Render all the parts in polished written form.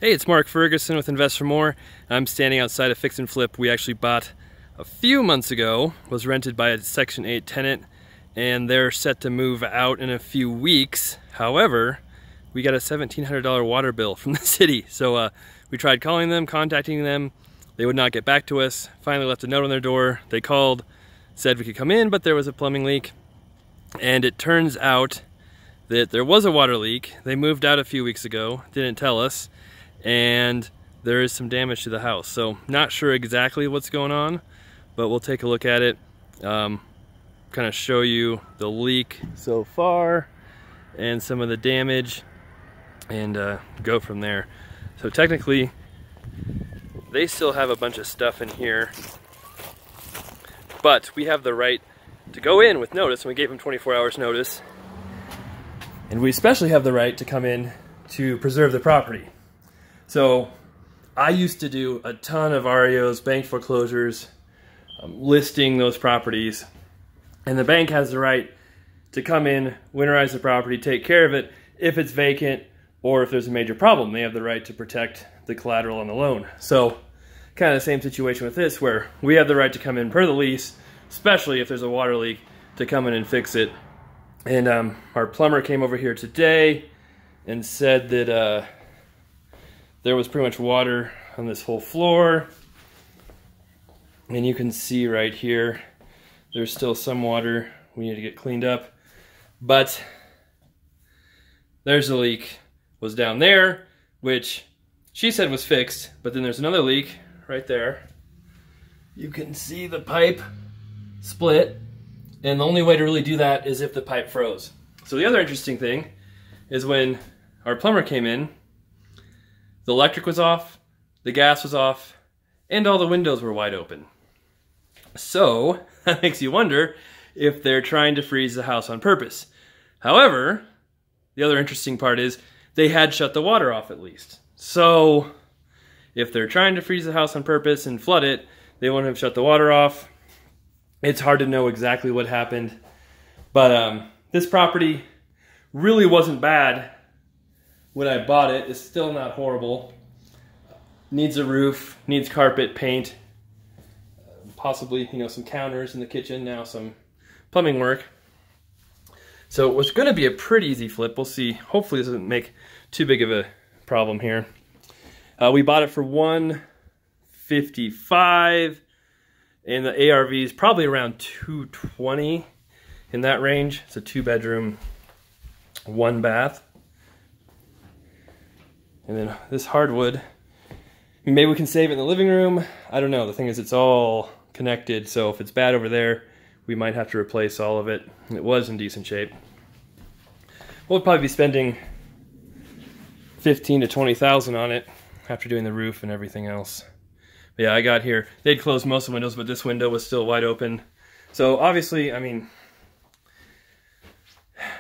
Hey, it's Mark Ferguson with Invest for More. I'm standing outside a fix and flip we actually bought a few months ago. Was rented by a Section 8 tenant, and they're set to move out in a few weeks. However, we got a $1,700 water bill from the city. So we tried calling them, contacting them. They would not get back to us. Finally left a note on their door. They called, said we could come in, but there was a plumbing leak. And it turns out that there was a water leak. They moved out a few weeks ago, didn't tell us. And there is some damage to the house. So not sure exactly what's going on, but we'll take a look at it, kind of show you the leak so far and some of the damage, and go from there. So technically they still have a bunch of stuff in here, but we have the right to go in with notice, and we gave them 24 hours notice, and we especially have the right to come in to preserve the property. So I used to do a ton of REOs, bank foreclosures, listing those properties, and the bank has the right to come in, winterize the property, take care of it if it's vacant or if there's a major problem. They have the right to protect the collateral on the loan. So kind of the same situation with this, where we have the right to come in per the lease, especially if there's a water leak, to come in and fix it. And our plumber came over here today and said that there was pretty much water on this whole floor, and you can see right here there's still some water we need to get cleaned up, but there's a leak was down there, which she said was fixed, but then there's another leak right there. You can see the pipe split, and the only way to really do that is if the pipe froze. So the other interesting thing is when our plumber came in, the electric was off, the gas was off, and all the windows were wide open. So that makes you wonder if they're trying to freeze the house on purpose. However, the other interesting part is they had shut the water off at least. So if they're trying to freeze the house on purpose and flood it, they won't have shut the water off. It's hard to know exactly what happened, but this property really wasn't bad when I bought it. It's still not horrible. Needs a roof, needs carpet, paint, possibly, you know, some counters in the kitchen, now some plumbing work. So it was going to be a pretty easy flip. We'll see. Hopefully this doesn't make too big of a problem here. We bought it for $155, and the ARV is probably around $220, in that range. It's a 2-bedroom, 1-bath. And then this hardwood, maybe we can save it in the living room. I don't know. The thing is, it's all connected, so if it's bad over there, we might have to replace all of it. It was in decent shape. We'll probably be spending $15,000 to $20,000 on it after doing the roof and everything else. But yeah, I got here. They'd closed most of the windows, but this window was still wide open. So obviously, I mean,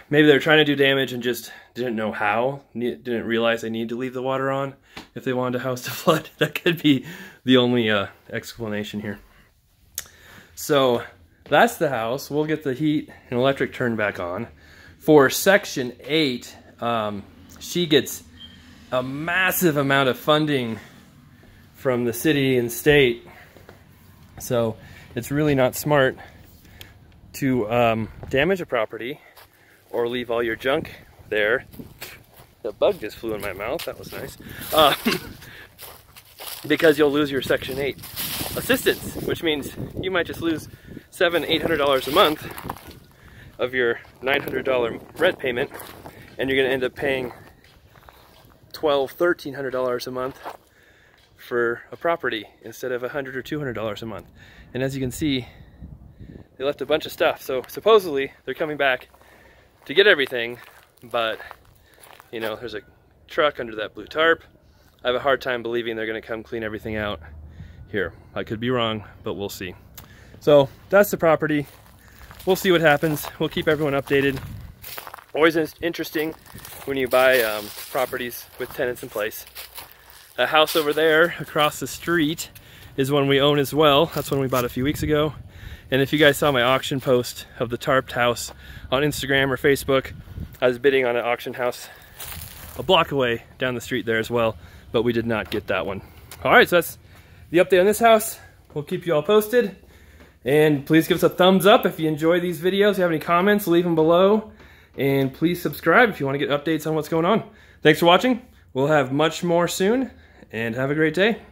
maybe they were trying to do damage and just didn't know how, didn't realize they needed to leave the water on if they wanted a house to flood. That could be the only explanation here. So that's the house. We'll get the heat and electric turned back on. For Section 8, she gets a massive amount of funding from the city and state. So it's really not smart to damage a property or leave all your junk there. The bug just flew in my mouth. That was nice. Because you'll lose your Section 8 assistance, which means you might just lose $700 to $800 a month of your $900 rent payment, and you're going to end up paying $1,200 to $1,300 a month for a property instead of $100 or $200 a month. And as you can see, they left a bunch of stuff. So supposedly they're coming back to get everything, but you know, there's a truck under that blue tarp. I have a hard time believing they're going to come clean everything out here. I could be wrong, but we'll see. So that's the property. We'll see what happens. We'll keep everyone updated. Always interesting when you buy properties with tenants in place. A house over there across the street is one we own as well. That's one we bought a few weeks ago. And if you guys saw my auction post of the tarped house on Instagram or Facebook, I was bidding on an auction house a block away down the street there as well, but we did not get that one. All right, so that's the update on this house. We'll keep you all posted. And please give us a thumbs up if you enjoy these videos. If you have any comments, leave them below. And please subscribe if you want to get updates on what's going on. Thanks for watching. We'll have much more soon, and have a great day.